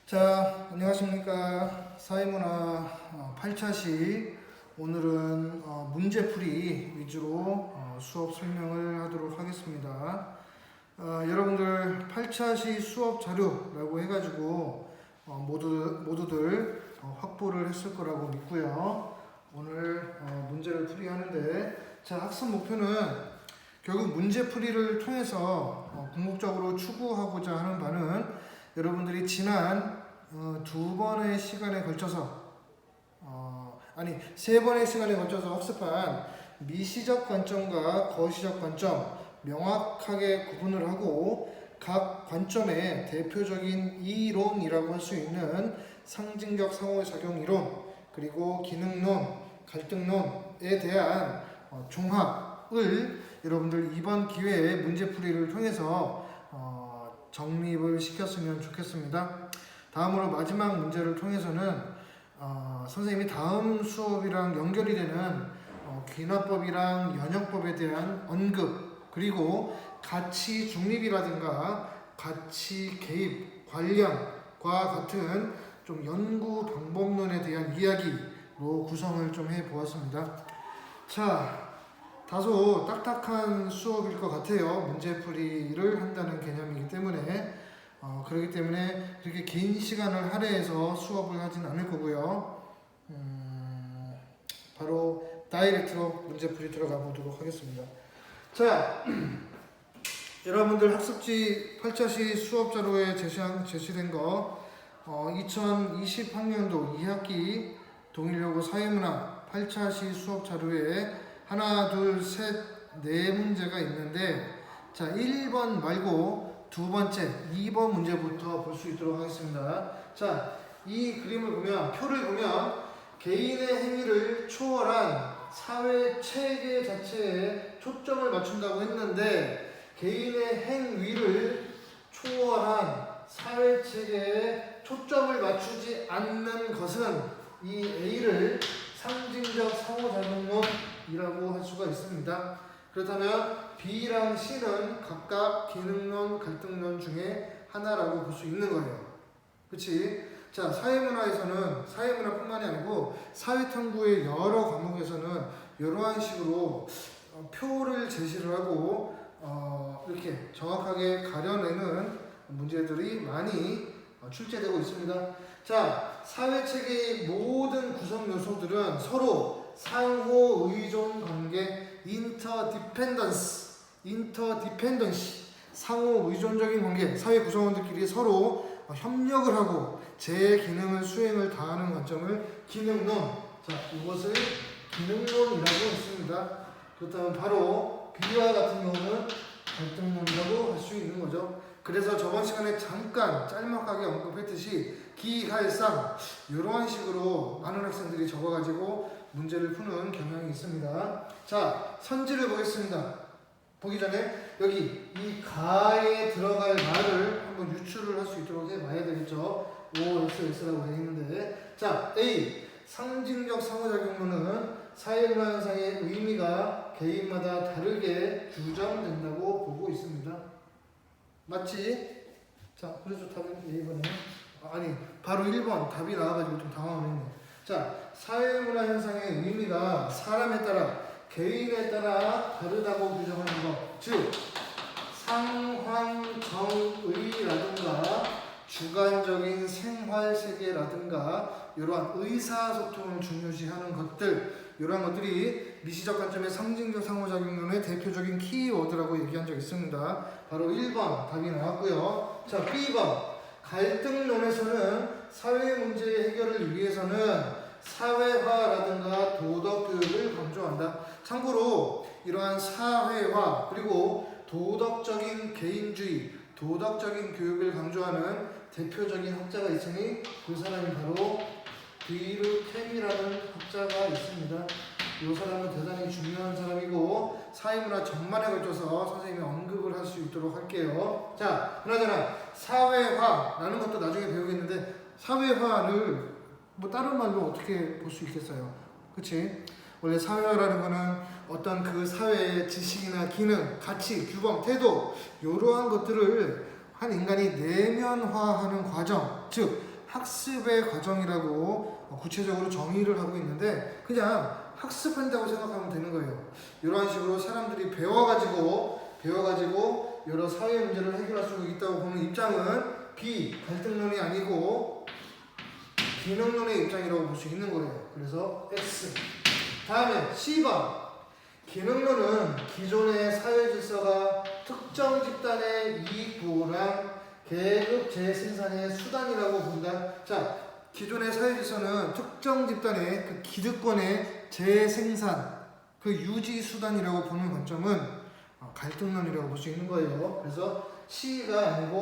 자, 안녕하십니까. 사회문화 8차시 오늘은 문제풀이 위주로 수업 설명을 하도록 하겠습니다. 여러분들 8차시 수업 자료라고 해가지고 모두들 확보를 했을 거라고 믿고요. 오늘 문제를 풀이하는데, 자, 학습 목표는 결국 문제풀이를 통해서 궁극적으로 추구하고자 하는 바는 여러분들이 지난 두 번의 시간에 걸쳐서 세 번의 시간에 걸쳐서 학습한 미시적 관점과 거시적 관점 명확하게 구분을 하고 각 관점의 대표적인 이론이라고 할 수 있는 상징적 상호작용 이론, 그리고 기능론, 갈등론에 대한 종합을 여러분들 이번 기회에 문제풀이를 통해서 정립을 시켰으면 좋겠습니다. 다음으로 마지막 문제를 통해서는 선생님이 다음 수업이랑 연결이 되는 귀납법이랑 연역법에 대한 언급, 그리고 가치 중립이라든가 가치 개입 관련과 같은 좀 연구 방법론에 대한 이야기로 구성을 좀 해보았습니다. 자, 다소 딱딱한 수업일 것 같아요. 문제풀이를 한다는 개념이기 때문에 그렇기 때문에 그렇게 긴 시간을 할애해서 수업을 하진 않을 거고요. 바로 다이렉트로 문제풀이 들어가 보도록 하겠습니다. 자, 여러분들 학습지 8차시 수업 자료에 제시된 거 2020학년도 2학기 동일여고 사회문화 8차시 수업 자료에 하나, 둘, 셋, 네 문제가 있는데, 자, 1번 말고 두 번째 2번 문제부터 볼 수 있도록 하겠습니다. 자, 이 그림을 보면, 표를 보면 개인의 행위를 초월한 사회 체계 자체에 초점을 맞춘다고 했는데, 개인의 행위를 초월한 사회 체계에 초점을 맞추지 않는 것은 이 A를 상징적 상호작용론이라고 할 수가 있습니다. 그렇다면 B랑 C는 각각 기능론, 갈등론 중에 하나라고 볼 수 있는 거예요. 그치? 자, 사회문화에서는, 사회문화뿐만이 아니고 사회탐구의 여러 과목에서는 이러한 식으로 표를 제시를 하고 이렇게 정확하게 가려내는 문제들이 많이 출제되고 있습니다. 자, 사회체계의 모든 구성 요소들은 서로 상호 의존 관계, 인터디펜던시, 상호 의존적인 관계, 사회 구성원들끼리 서로 협력을 하고 제 기능을 수행을 다하는 관점을 기능론, 자, 이것을 기능론이라고 했습니다. 그렇다면 바로 B와 같은 경우는 갈등론이라고 할 수 있는 거죠. 그래서 저번 시간에 잠깐 짤막하게 언급했듯이 기할상 이러한 식으로 많은 학생들이 적어가지고 문제를 푸는 경향이 있습니다. 자, 선지를 보겠습니다. 보기 전에 여기 이 가에 들어갈 말을 한번 유추를 할 수 있도록 해봐야 되겠죠. OSS라고 되어 있는데, 자, A 상징적 상호작용론은 사회문화 현상의 의미가 개인마다 다르게 규정된다고 보고 있습니다. 맞지? 자, 그래서 답은 A번이네. 바로 1번 답이 나와가지고 좀 당황을 했네. 자, 사회문화 현상의 의미가 사람에 따라, 개인에 따라 다르다고 규정하는 것, 즉 상황정의라든가 주관적인 생활세계라든가 이러한 의사소통을 중요시하는 것들, 이러한 것들이 미시적 관점의 상징적 상호작용론의 대표적인 키워드라고 얘기한 적이 있습니다. 바로 1번 답이 나왔고요. 자, B번 갈등론에서는 사회 문제 해결을 위해서는 사회화라든가 도덕교육을 강조한다. 참고로 이러한 사회화 그리고 도덕적인 개인주의, 도덕적인 교육을 강조하는 대표적인 학자가 있으니 그 사람이 바로 비르켐이라는 학자가 있습니다. 이 사람은 대단히 중요한 사람이고 사회문화 전반에 걸쳐서 선생님이 언급을 할 수 있도록 할게요. 자, 그나저나 사회화라는 것도 나중에 배우겠는데, 사회화를 뭐 다른 말로 어떻게 볼 수 있겠어요? 그치? 원래 사회화라는 거는 어떤 그 사회의 지식이나 기능, 가치, 규범, 태도 이러한 것들을 한 인간이 내면화하는 과정, 즉 학습의 과정이라고 구체적으로 정의를 하고 있는데 그냥 학습한다고 생각하면 되는 거예요. 이런 식으로 사람들이 배워가지고 여러 사회 문제를 해결할 수 있다고 보는 입장은 B, 갈등론이 아니고 기능론의 입장이라고 볼 수 있는 거예요. 그래서 X. 다음에 C번. 기능론은 기존의 사회 질서가 특정 집단의 이익 보호랑 계급 재생산의 수단이라고 본다. 자, 기존의 사회 질서는 특정 집단의 그 기득권의 재생산, 그 유지 수단이라고 보는 관점은 갈등론이라고 볼 수 있는 거예요. 그래서 C가 아니고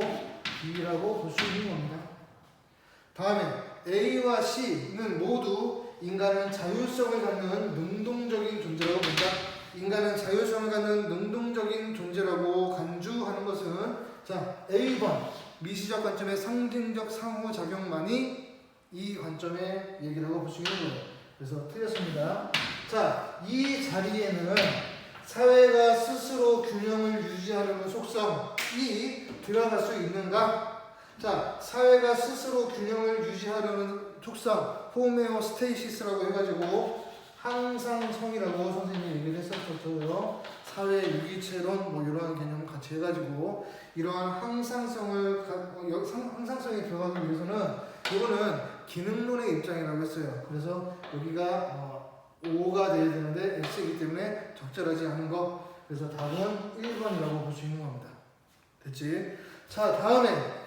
B라고 볼 수 있는 겁니다. 다음에 A와 C는 모두 인간은 자율성을 갖는 능동적인 존재라고 본다. 인간은 자율성을 갖는 능동적인 존재라고 간주하는 것은 자, A번 미시적 관점의 상징적 상호작용만이 이 관점의 얘기라고 볼 수 있는 거예요. 그래서 틀렸습니다. 자, 이 자리에는 사회가 스스로 균형을 유지하려는 속성이 들어갈 수 있는가? 자, 사회가 스스로 균형을 유지하려는 속성, 호메오스테이시스라고 해가지고 항상성이라고 선생님이 얘기를 했었죠. 사회 유기체론 뭐 이런 개념을 같이 해가지고 이러한 항상성이 들어가기 위해서는 이거는 기능론의 입장이라고 했어요. 그래서 여기가 5가 돼야 되는데 X이기 때문에 적절하지 않은 거. 그래서 답은 1번이라고 볼 수 있는 겁니다. 됐지? 자, 다음에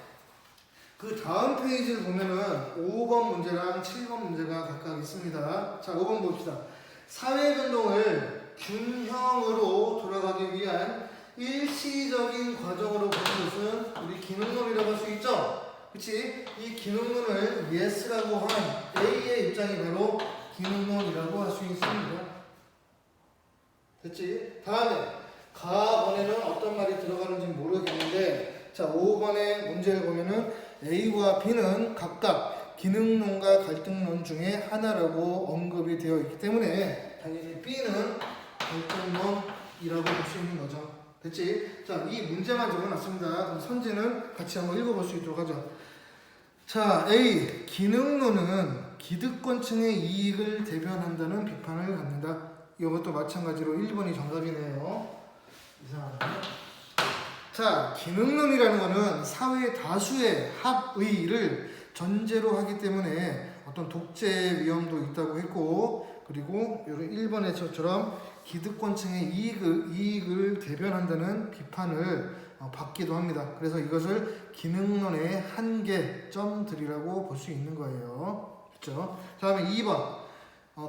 그 다음 페이지를 보면은 5번 문제랑 7번 문제가 각각 있습니다. 자, 5번 봅시다. 사회변동을 균형으로 돌아가기 위한 일시적인 과정으로 보는 것은 우리 기능론이라고 할 수 있죠? 그치? 이 기능론을 yes라고 한 A의 입장이 바로 기능론이라고 할 수 있습니다. 됐지? 다음에 가번에는 어떤 말이 들어가는지 모르겠는데 자, 5번의 문제를 보면은 A와 B는 각각 기능론과 갈등론 중에 하나라고 언급이 되어 있기 때문에 당연히 B는 갈등론이라고 볼 수 있는 거죠. 됐지? 자, 이 문제만 적어놨습니다. 그럼 선지는 같이 한번 읽어볼 수 있도록 하죠. 자, A. 기능론은 기득권층의 이익을 대변한다는 비판을 갖는다. 이것도 마찬가지로 1번이 정답이네요. 이상하네. 자, 기능론이라는 것은 사회 다수의 합의를 전제로 하기 때문에 어떤 독재의 위험도 있다고 했고, 그리고 1번에서처럼 기득권층의 이익을 대변한다는 비판을 받기도 합니다. 그래서 이것을 기능론의 한계점들이라고 볼 수 있는 거예요. 그렇죠? 다음에 2번.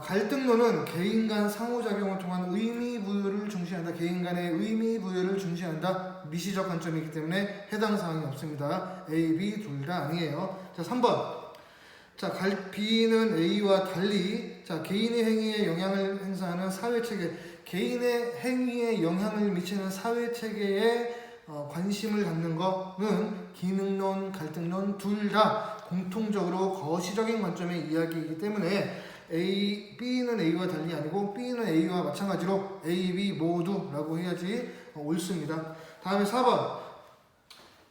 갈등론은 개인 간 상호작용을 통한 의미 부여를 중시한다. 개인 간의 의미 부여를 중시한다. 미시적 관점이기 때문에 해당 사항이 없습니다. A, B 둘 다 아니에요. 자, 3번. 자, B는 A와 달리 자, 개인의 행위에 영향을 행사하는 사회체계, 개인의 행위에 영향을 미치는 사회체계에 관심을 갖는 것은 기능론, 갈등론 둘 다 공통적으로 거시적인 관점의 이야기이기 때문에 B는 A와 달리 아니고 B는 A와 마찬가지로 A, B 모두라고 해야지 옳습니다. 다음에 4번.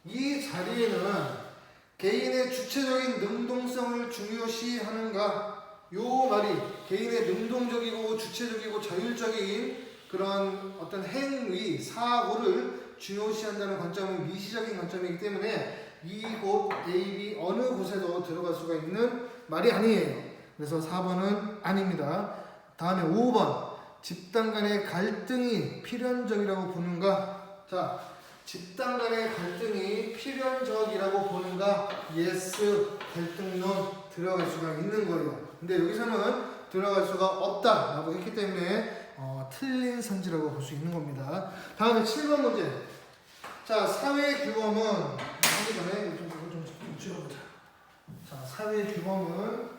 이 자리에는 개인의 주체적인 능동성을 중요시하는가? 요 말이 개인의 능동적이고 주체적이고 자율적인 그런 어떤 행위, 사고를 중요시한다는 관점은 미시적인 관점이기 때문에 이곳 A, B 어느 곳에도 들어갈 수가 있는 말이 아니에요. 그래서 4번은 아닙니다. 다음에 5번. 집단 간의 갈등이 필연적이라고 보는가? 자, 집단 간의 갈등이 필연적이라고 보는가? yes, 갈등론 들어갈 수가 있는 거예요. 근데 여기서는 들어갈 수가 없다라고 했기 때문에 틀린 선지라고 볼 수 있는 겁니다. 다음에 7번 문제. 자, 사회 규범은 하기 전에 좀 줄여보자. 자, 사회 규범은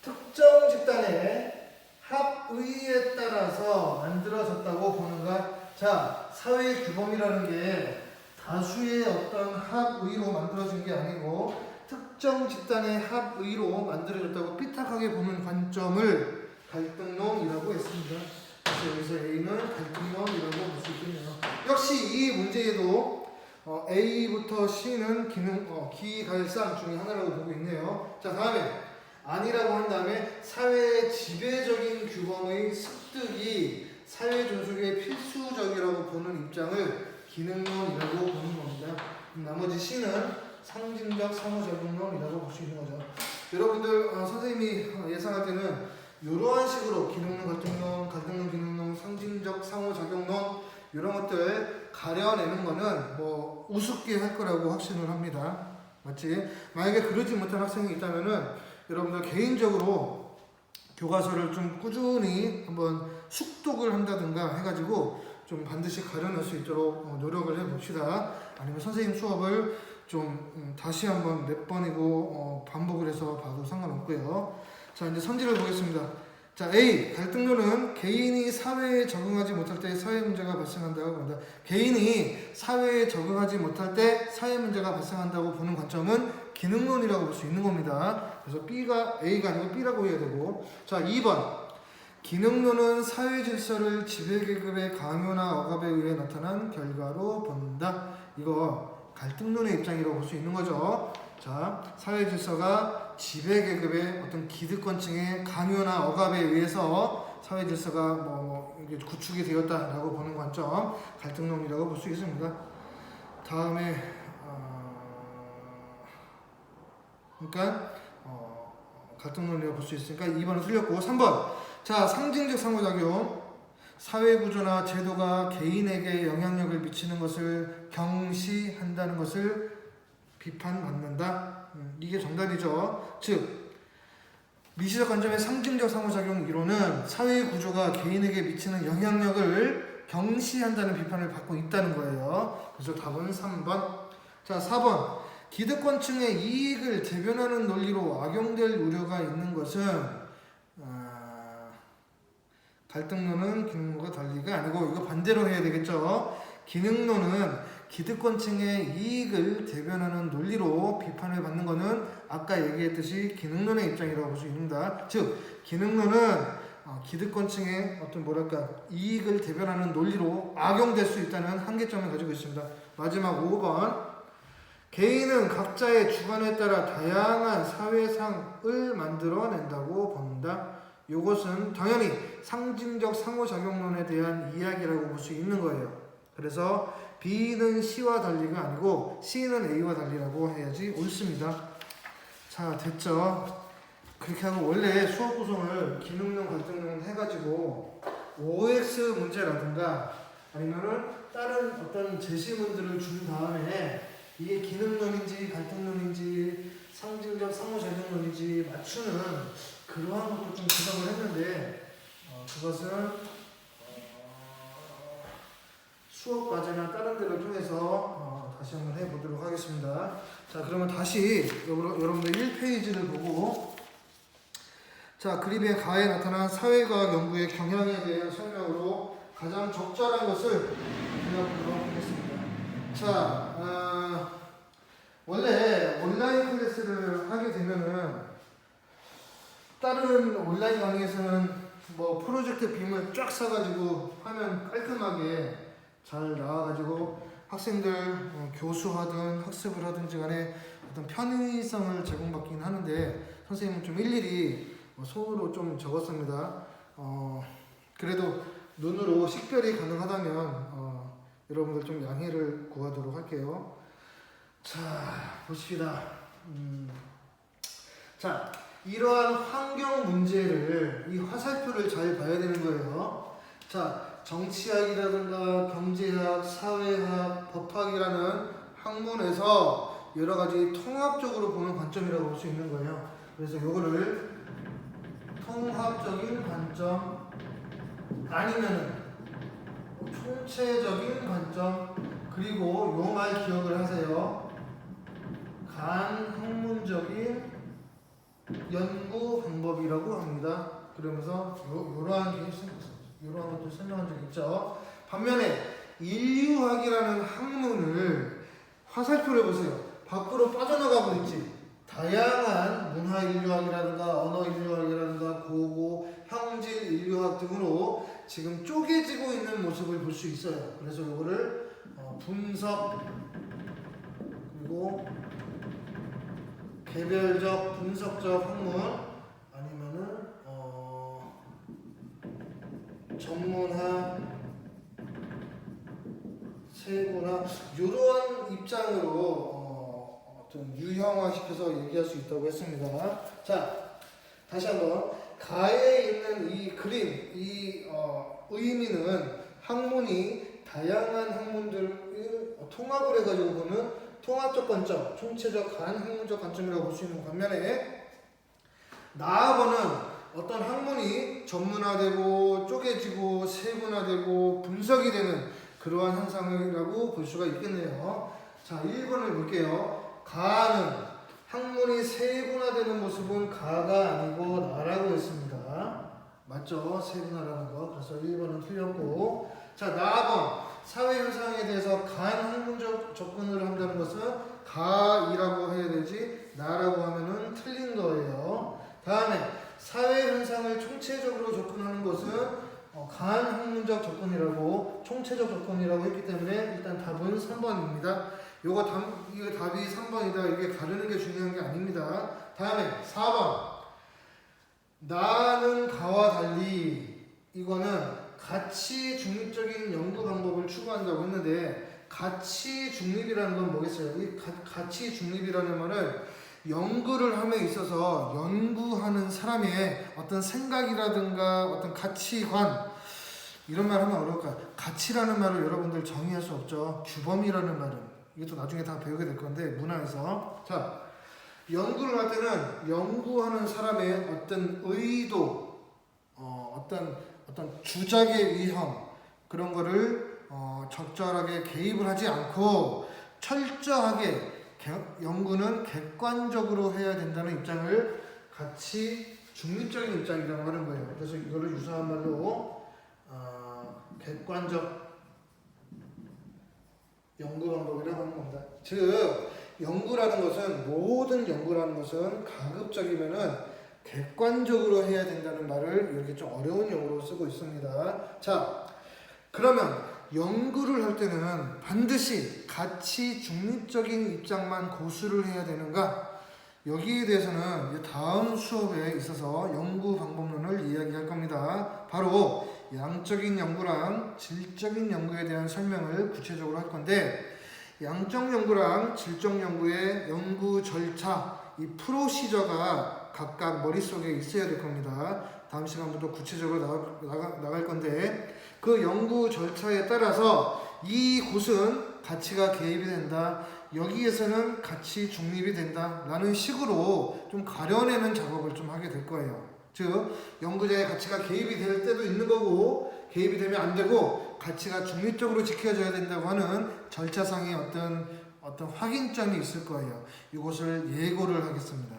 특정 집단의 합의에 따라서 만들어졌다고 보는가? 자, 사회 규범이라는 게 다수의 어떤 합의로 만들어진 게 아니고 특정 집단의 합의로 만들어졌다고 삐딱하게 보는 관점을 갈등론이라고 했습니다. 그래서 여기서 A는 갈등론이라고 볼 수 있겠네요. 역시 이 문제에도 A부터 C는 기갈상 중에 하나라고 보고 있네요. 자, 다음에 아니라고 한 다음에 사회의 지배적인 규범의 습득이 사회 존속에 필수적이라고 보는 입장을 기능론이라고 보는 겁니다. 나머지 C는 상징적 상호작용론이라고 볼 수 있는 거죠. 여러분들 선생님이 예상할 때는 이러한 식으로 기능론, 갈등론, 갈등론, 기능론, 상징적 상호작용론 이런 것들 가려내는 거는 뭐 우습게 할 거라고 확신을 합니다. 맞지? 만약에 그러지 못한 학생이 있다면은 여러분들 개인적으로 교과서를 좀 꾸준히 한번 숙독을 한다든가 해가지고 좀 반드시 가려낼 수 있도록 노력을 해봅시다. 아니면 선생님 수업을 좀 다시 한번 몇 번이고 반복을 해서 봐도 상관없고요. 자, 이제 선지를 보겠습니다. 자, A. 갈등론은 개인이 사회에 적응하지 못할 때 사회 문제가 발생한다고 본다. 개인이 사회에 적응하지 못할 때 사회 문제가 발생한다고 보는 관점은 기능론이라고 볼 수 있는 겁니다. 그래서 A가 아니고 B라고 해야 되고. 자, 2번. 기능론은 사회 질서를 지배계급의 강요나 억압에 의해 나타난 결과로 본다. 이거 갈등론의 입장이라고 볼 수 있는 거죠. 자, 사회 질서가 지배계급의 어떤 기득권층의 강요나 억압에 의해서 사회 질서가 이게 구축이 되었다라고 보는 관점, 갈등론이라고 볼 수 있습니다. 다음에 그러니까 갈등론이라고 볼 수 있으니까 2번은 틀렸고. 3번. 자, 상징적 상호작용. 사회 구조나 제도가 개인에게 영향력을 미치는 것을 경시한다는 것을 비판받는다. 이게 정답이죠. 즉, 미시적 관점의 상징적 상호작용 이론은 사회 구조가 개인에게 미치는 영향력을 경시한다는 비판을 받고 있다는 거예요. 그래서 답은 3번. 자, 4번. 기득권층의 이익을 대변하는 논리로 악용될 우려가 있는 것은 갈등론은 기능론과 달리가 아니고 이거 반대로 해야 되겠죠. 기능론은 기득권층의 이익을 대변하는 논리로 비판을 받는 것은 아까 얘기했듯이 기능론의 입장이라고 볼 수 있습니다. 즉, 기능론은 기득권층의 어떤 이익을 대변하는 논리로 악용될 수 있다는 한계점을 가지고 있습니다. 마지막 5번. 개인은 각자의 주관에 따라 다양한 사회상을 만들어낸다고 본다. 이것은 당연히 상징적 상호작용론에 대한 이야기라고 볼 수 있는 거예요. 그래서 B는 C와 달리가 아니고 C는 A와 달리라고 해야지 옳습니다. 자, 됐죠? 그렇게 하고 원래 수업 구성을 기능론, 갈등론 해가지고 OX 문제라든가 아니면은 다른 어떤 제시문들을 준 다음에 이게 기능론인지 갈등론인지 상징적 상호작용론인지 맞추는 그러한 것도 좀 구성을 했는데 그것은 수업 과제나 다른 데를 통해서 다시 한번 해보도록 하겠습니다. 자, 그러면 다시 여러분들 1페이지를 보고 자, 그림의 가에 나타난 사회과학 연구의 경향에 대한 설명으로 가장 적절한 것을 골라보도록 하겠습니다. 자, 원래 온라인 클래스를 하게 되면은 다른 온라인 강의에서는 프로젝트 빔을 쫙 써가지고 화면 깔끔하게 잘 나와가지고 학생들 교수하든 학습을 하든지 간에 어떤 편의성을 제공받긴 하는데 선생님은 좀 일일이 손으로 좀 적었습니다. 그래도 눈으로 식별이 가능하다면 여러분들 좀 양해를 구하도록 할게요. 자, 보십시다. 자, 이러한 환경 문제를 이 화살표를 잘 봐야 되는 거예요. 자, 정치학이라든가 경제학, 사회학, 법학이라는 학문에서 여러 가지 통합적으로 보는 관점이라고 볼 수 있는 거예요. 그래서 이거를 통합적인 관점 아니면 총체적인 관점 그리고 요 말 기억을 하세요. 간학문적인 연구 방법이라고 합니다. 그러면서 요러한 것들 설명한 적 있죠. 반면에 인류학이라는 학문을 화살표를 보세요. 밖으로 빠져나가고 있지. 다양한 문화 인류학이라든가 언어 인류학이라든가 고고 형질 인류학 등으로 지금 쪼개지고 있는 모습을 볼 수 있어요. 그래서 요거를 분석 그리고 개별적 분석적 학문 아니면은 전문화 세분화 이러한 입장으로 좀 유형화시켜서 얘기할 수 있다고 했습니다. 자, 다시 한번 가에 있는 이 그림, 이 의미는 학문이 다양한 학문들을 통합을 해가지고 보는 통합적 관점, 총체적 간학문적 관점이라고 볼 수 있는 반면에 나하고는 어떤 학문이 전문화되고 쪼개지고 세분화되고 분석이 되는 그러한 현상이라고 볼 수가 있겠네요. 자, 1번을 볼게요. 가는 학문이 세분화되는 모습은 가가 아니고 나라고 했습니다. 맞죠? 세분화라는 거. 그래서 1번은 틀렸고. 자, 4번. 사회현상에 대해서 간학문적 접근을 한다는 것은 가이라고 해야 되지 나라고 하면은 틀린 거예요. 다음에 사회현상을 총체적으로 접근하는 것은 간학문적 접근이라고 총체적 접근이라고 했기 때문에 일단 답은 3번입니다. 이거 답이 3번이다. 이게 가르는 게 중요한 게 아닙니다. 다음에 4번. 나는 가와 달리 이거는 가치 중립적인 연구 방법을 추구한다고 했는데 가치 중립이라는 건 뭐겠어요? 이 가치 중립이라는 말은 연구를 함에 있어서 연구하는 사람의 어떤 생각이라든가 어떤 가치관 이런 말 하면 어려울까요? 가치라는 말을 여러분들 정의할 수 없죠. 규범이라는 말은 이것도 나중에 다 배우게 될 건데 문화에서 자 연구를 할 때는 연구하는 사람의 어떤 의도 어떤 주작의 위험 그런 거를 적절하게 개입을 하지 않고 철저하게 연구는 객관적으로 해야 된다는 입장을 같이 중립적인 입장이라고 하는 거예요. 그래서 이거를 유사한 말로 객관적 연구 방법이라고 하는 겁니다. 즉 연구라는 것은 모든 연구라는 것은 가급적이면은 객관적으로 해야 된다는 말을 이렇게 좀 어려운 용어로 쓰고 있습니다. 자, 그러면 연구를 할 때는 반드시 가치 중립적인 입장만 고수를 해야 되는가? 여기에 대해서는 다음 수업에 있어서 연구 방법론을 이야기할 겁니다. 바로 양적인 연구랑 질적인 연구에 대한 설명을 구체적으로 할 건데 양적 연구랑 질적 연구의 연구 절차, 이 프로시저가 각각 머릿속에 있어야 될 겁니다. 다음 시간부터 구체적으로 나갈 건데 그 연구 절차에 따라서 이곳은 가치가 개입이 된다. 여기에서는 가치 중립이 된다. 라는 식으로 좀 가려내는 작업을 좀 하게 될 거예요. 즉 연구자의 가치가 개입이 될 때도 있는 거고 개입이 되면 안 되고 가치가 중립적으로 지켜져야 된다고 하는 절차상의 어떤 확인점이 있을 거예요. 이것을 예고를 하겠습니다.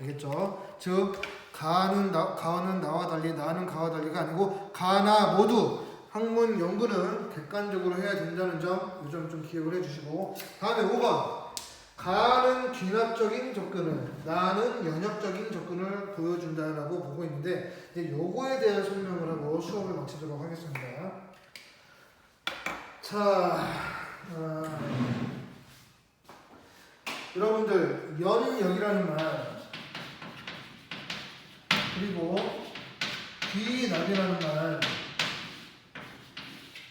알겠죠? 즉 가는 나와 달리 나는 가와 달리가 아니고 가나 모두 학문 연구는 객관적으로 해야 된다는 점, 이 점 좀 기억을 해주시고 다음에 5번 가는 귀납적인 접근을 나는 연역적인 접근을 보여준다라고 보고 있는데 이제 요거에 대한 설명을 하고 수업을 마치도록 하겠습니다. 자, 여러분들 연역이라는 말 그리고 귀납이라는 말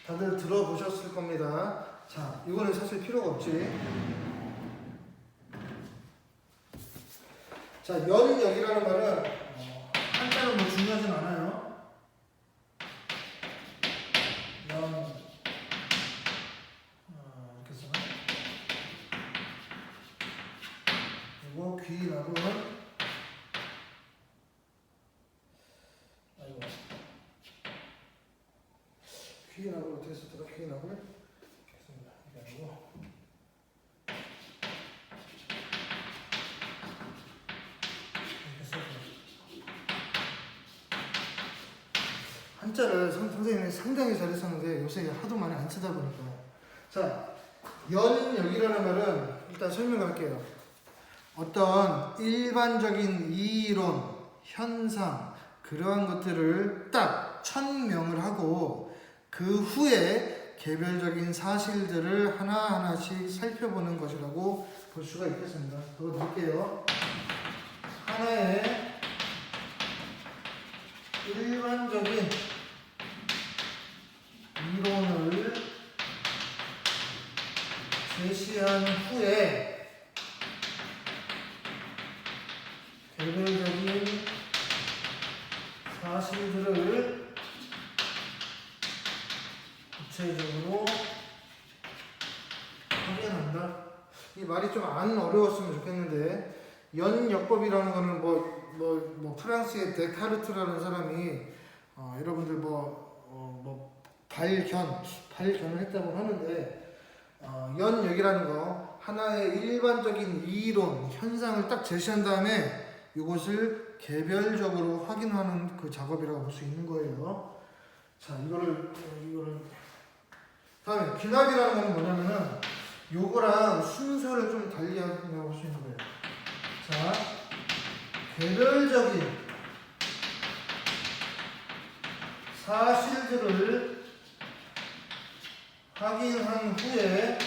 다들 들어보셨을 겁니다. 자, 이거는 사실 필요가 없지. 자, 연역이라는 말은 한자는 뭐 중요하진 않아요. 이렇게 쓰나? 그리고 귀납은 귀납을 어떻게 쓰더라? 귀납을 했습니다. 이게 아니고 이렇게 써서 한자를 선생님이 상당히 잘했었는데 요새 하도 많이 안 쓰다 보니까 자 연역이라는 말은 일단 설명을 할게요. 어떤 일반적인 이론, 현상 그러한 것들을 딱 천명을 하고 그 후에 개별적인 사실들을 하나하나씩 살펴보는 것이라고 볼 수가 있겠습니다. 더 드릴게요. 하나의 일반적인 이론을 제시한 후에 개별적인 사실들을 구체적으로 확인한다. 이 말이 좀 안 어려웠으면 좋겠는데, 연역법이라는 거는 뭐 프랑스의 데카르트라는 사람이 여러분들 발견을 했다고 하는데, 연역이라는 거 하나의 일반적인 이론 현상을 딱 제시한 다음에 이것을 개별적으로 확인하는 그 작업이라고 볼 수 있는 거예요. 자, 이거를 다음에 귀납이라는 건 뭐냐면은 요거랑 순서를 좀 달리한다고 볼 수 있는 거예요. 자, 개별적인 사실들을 확인한 후에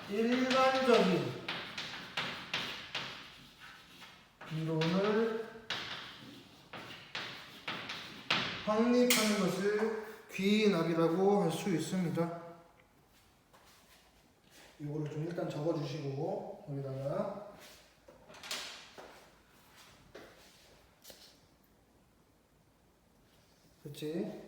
일반적인 이론을 확립하는 것을 귀납이라고 할 수 있습니다. 이거를 좀 일단 적어주시고 여기다가 그렇지?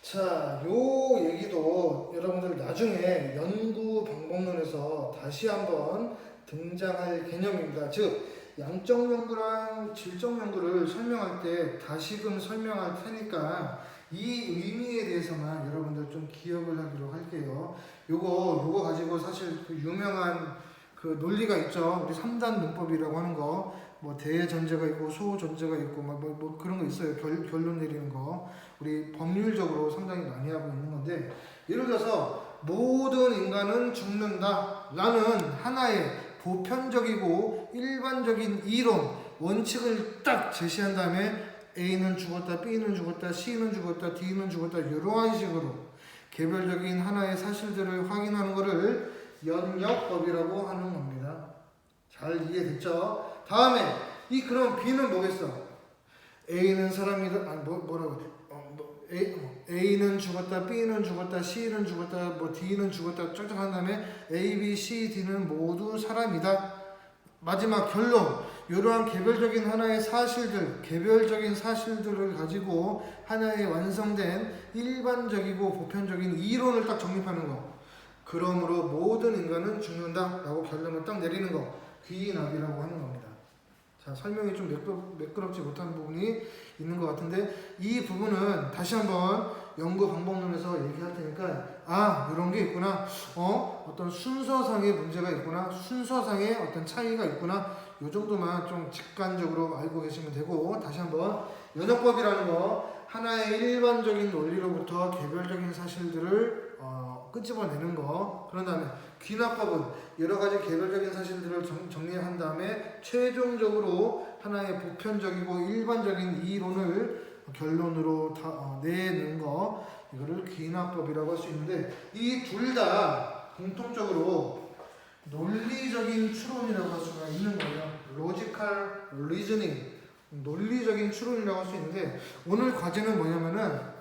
자, 요 얘기도 여러분들 나중에 연구 방법론에서 다시 한번 등장할 개념입니다. 즉, 양적 연구랑 질적 연구를 설명할 때 다시금 설명할 테니까 이 의미에 대해서만 여러분들 좀 기억을 하기로 할게요. 요거 가지고 사실 그 유명한 그 논리가 있죠. 우리 3단 문법이라고 하는 거. 뭐 대전제가 있고 소전제가 있고 뭐 그런 거 있어요. 결론 내리는 거. 우리 법률적으로 상당히 많이 하고 있는 건데, 예를 들어서 모든 인간은 죽는다라는 하나의 보편적이고 일반적인 이론, 원칙을 딱 제시한 다음에 A는 죽었다, B는 죽었다, C는 죽었다, D는 죽었다, 이러한 식으로 개별적인 하나의 사실들을 확인하는 것을 연역법이라고 하는 겁니다. 잘 이해됐죠? 다음에 그럼 B는 뭐겠어? A는 사람이다. 아니 뭐라고? A는 죽었다, B는 죽었다, C는 죽었다, D는 죽었다 쫙쫙 한 다음에 A, B, C, D는 모두 사람이다. 마지막 결론. 이러한 개별적인 하나의 사실들, 개별적인 사실들을 가지고 하나의 완성된 일반적이고 보편적인 이론을 딱 정립하는 거. 그러므로 모든 인간은 죽는다라고 결론을 딱 내리는 거. 귀납이라고 하는 겁니다. 자, 설명이 좀 매끄럽지 못한 부분이 있는 것 같은데, 이 부분은 다시 한번 연구 방법론에서 얘기할 테니까 이런 게 있구나, 어떤 순서상의 문제가 있구나, 순서상의 어떤 차이가 있구나, 요 정도만 좀 직관적으로 알고 계시면 되고, 다시 한번 연역법이라는 거 하나의 일반적인 논리로부터 개별적인 사실들을 끄집어내는 거. 그런 다음에 귀납법은 여러 가지 개별적인 사실들을 정리한 다음에 최종적으로 하나의 보편적이고 일반적인 이론을 결론으로 내는 거. 이거를 귀납법이라고 할 수 있는데, 이 둘 다 공통적으로 논리적인 추론이라고 할 수가 있는 거예요. 로지컬 리즈닝, 논리적인 추론이라고 할 수 있는데, 오늘 과제는 뭐냐면은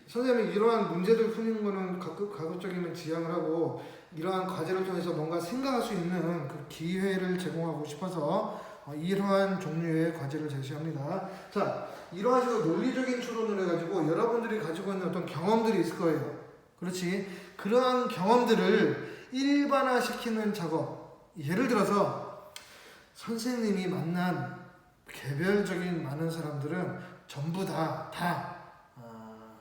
선생님이 이러한 문제들 푸는 거는 가급적이면 지향을 하고, 이러한 과제를 통해서 뭔가 생각할 수 있는 그 기회를 제공하고 싶어서 이러한 종류의 과제를 제시합니다. 자, 이러한 식으로 논리적인 추론을 해가지고 여러분들이 가지고 있는 어떤 경험들이 있을 거예요. 그렇지? 그러한 경험들을 일반화시키는 작업. 예를 들어서 선생님이 만난 개별적인 많은 사람들은 전부 다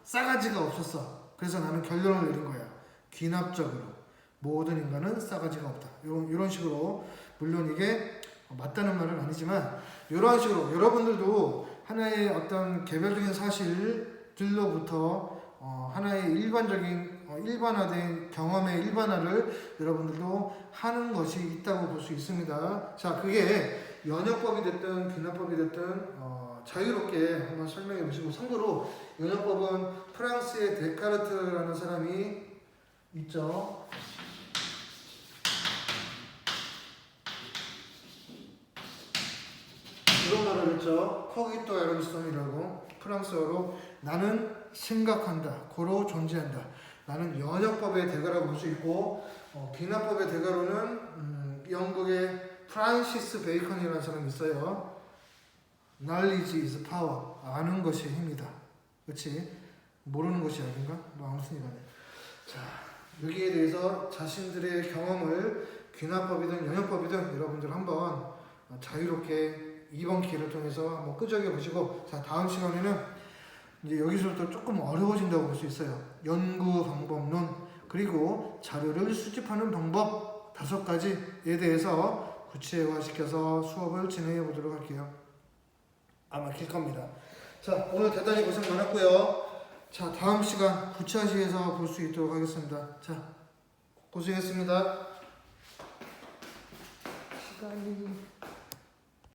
싸가지가 없었어. 그래서 나는 결론을 내린 거야. 귀납적으로 모든 인간은 싸가지가 없다. 이런 식으로, 물론 이게 맞다는 말은 아니지만 이런 식으로 여러분들도 하나의 어떤 개별적인 사실들로부터 하나의 일반화된 경험의 일반화를 여러분들도 하는 것이 있다고 볼 수 있습니다. 자, 그게 연역법이 됐든 귀납법이 됐든 자유롭게 한번 설명해 보시고, 참고로 영역법은 프랑스의 데카르트라는 사람이 있죠. 이런 말을 했죠. 코기토 에르손이라고, 프랑스어로 나는 생각한다, 고로 존재한다. 나는 연역법의 대가라고 볼 수 있고, 귀납법의 대가로는 영국의 프란시스 베이컨이라는 사람이 있어요. Knowledge is power. 아는 것이 힘이다. 그렇지? 모르는 것이 아닌가? 뭐 아무튼 이간에. 자, 여기에 대해서 자신들의 경험을 귀납법이든 연역법이든 여러분들 한번 자유롭게 이번 기회를 통해서 한번 끄적여 보시고, 자, 다음 시간에는 이제 여기서부터 조금 어려워진다고 볼 수 있어요. 연구 방법론, 그리고 자료를 수집하는 방법 5가지에 대해서 구체화시켜서 수업을 진행해 보도록 할게요. 아마 길 겁니다. 자, 오늘 대단히 고생 많았고요. 자, 다음 시간 구차시에서 볼 수 있도록 하겠습니다. 자, 고생했습니다. 시간이